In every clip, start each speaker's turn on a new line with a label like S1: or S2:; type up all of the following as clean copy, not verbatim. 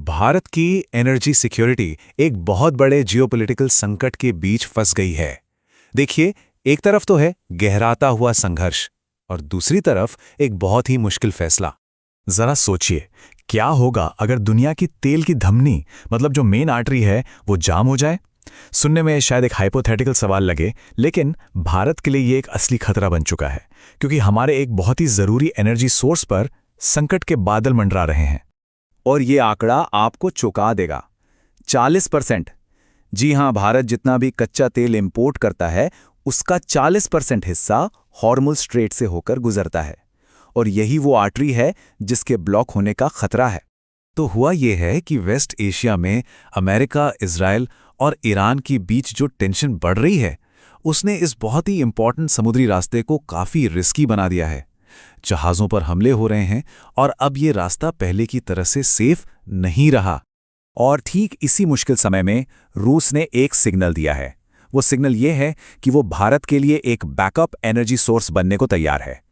S1: भारत की energy security एक बहुत बड़े जियोपॉलिटिकल संकट के बीच फंस गई है। देखिए, एक तरफ तो है गहराता हुआ संघर्ष और दूसरी तरफ एक बहुत ही मुश्किल फैसला।
S2: जरा सोचिए, क्या होगा अगर दुनिया की तेल की धमनी मतलब जो मेन आर्टरी है वो जाम हो जाए। सुनने में शायद एक हाइपोथेटिकल सवाल लगे, लेकिन भारत के लिए ये एक असली खतरा बन चुका है, क्योंकि हमारे एक बहुत ही जरूरी एनर्जी सोर्स पर संकट के बादल मंडरा रहे हैं।
S1: और ये आंकड़ा आपको चौंका देगा। 40%। जी हां, भारत जितना भी कच्चा तेल इंपोर्ट करता है उसका 40% हिस्सा हॉर्मुज़ स्ट्रेट से होकर गुजरता है, और यही वो आर्टरी है जिसके ब्लॉक होने का खतरा है। तो हुआ ये है कि वेस्ट एशिया में अमेरिका, इजराइल और ईरान के बीच जो टेंशन बढ़ रही है उसने इस बहुत ही इंपॉर्टेंट समुद्री रास्ते को काफ़ी रिस्की बना दिया है। जहाज़ों पर हमले हो रहे हैं और अब ये रास्ता पहले की तरह से सेफ नहीं रहा। और ठीक इसी मुश्किल समय में रूस ने एक सिग्नल दिया है। वो सिग्नल ये है कि वो भारत के लिए एक बैकअप एनर्जी सोर्स बनने को तैयार है।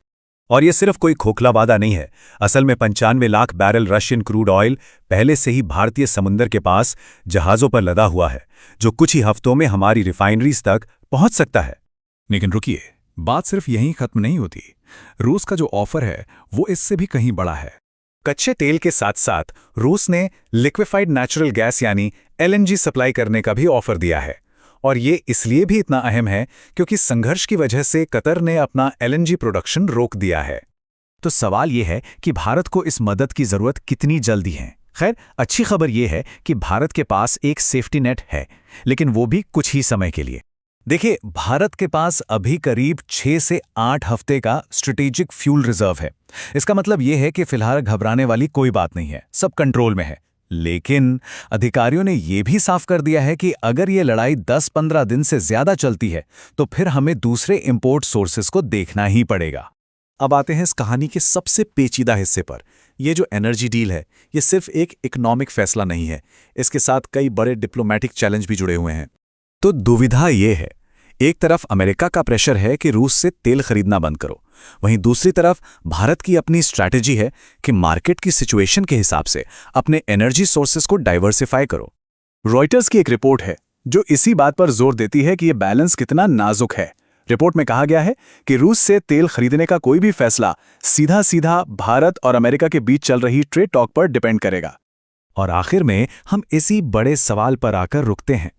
S3: और ये सिर्फ कोई खोखला वादा नहीं है। असल में 95 lakh barrel Russian crude oil पहले से ही भारतीय समुंदर के पास जहाज़ों पर लदा हुआ है, जो कुछ ही हफ्तों में हमारी रिफाइनरीज तक पहुंच सकता है।
S4: लेकिन रुकिए, बात सिर्फ यहीं खत्म नहीं होती। रूस का जो ऑफर है वो इससे भी कहीं बड़ा है।
S1: कच्चे तेल के साथ साथ रूस ने लिक्विफाइड नेचुरल गैस यानी LNG सप्लाई करने का भी ऑफर दिया है। और ये इसलिए भी इतना अहम है क्योंकि संघर्ष की वजह से कतर ने अपना LNG प्रोडक्शन रोक दिया है।
S2: तो सवाल ये है कि भारत को इस मदद की जरूरत कितनी जल्दी है। खैर, अच्छी खबर यह है कि भारत के पास एक सेफ्टी नेट है, लेकिन वो भी कुछ ही समय के लिए।
S1: देखिए, भारत के पास अभी करीब 6 से 8 हफ्ते का स्ट्रेटेजिक फ्यूल रिजर्व है। इसका मतलब यह है कि फिलहाल घबराने वाली कोई बात नहीं है, सब कंट्रोल में है। लेकिन अधिकारियों ने यह भी साफ कर दिया है कि अगर ये लड़ाई 10-15 दिन से ज्यादा चलती है तो फिर हमें दूसरे इंपोर्ट सोर्सेस को देखना ही पड़ेगा। अब आते हैं इस कहानी के सबसे पेचीदा हिस्से पर। यह जो एनर्जी डील है, ये सिर्फ एक इकोनॉमिक फैसला नहीं है, इसके साथ कई बड़े डिप्लोमेटिक चैलेंज भी जुड़े हुए हैं।
S2: तो दुविधा ये है, एक तरफ अमेरिका का प्रेशर है कि रूस से तेल खरीदना बंद करो, वहीं दूसरी तरफ भारत की अपनी स्ट्रैटेजी है कि मार्केट की सिचुएशन के हिसाब से अपने एनर्जी सोर्सेस को डाइवर्सिफाई करो। रॉयटर्स की एक रिपोर्ट है जो इसी बात पर जोर देती है कि यह बैलेंस कितना नाजुक है। रिपोर्ट में कहा गया है कि रूस से तेल खरीदने का कोई भी फैसला सीधा सीधा भारत और अमेरिका के बीच चल रही ट्रेड टॉक पर डिपेंड करेगा। और आखिर में हम इसी बड़े सवाल पर आकर रुकते हैं।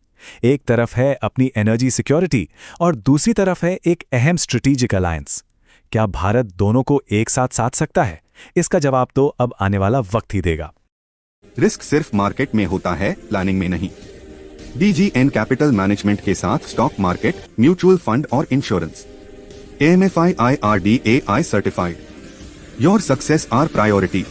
S2: एक तरफ है अपनी एनर्जी सिक्योरिटी और दूसरी तरफ है एक अहम स्ट्रेटेजिक अलायंस। क्या भारत दोनों को एक साथ साध सकता है? इसका जवाब तो अब आने वाला वक्त ही देगा।
S5: रिस्क सिर्फ मार्केट में होता है, प्लानिंग में नहीं। DGN कैपिटल मैनेजमेंट के साथ स्टॉक मार्केट, म्यूचुअल फंड और insurance. AMFI IRDAI certified. Your success our priority.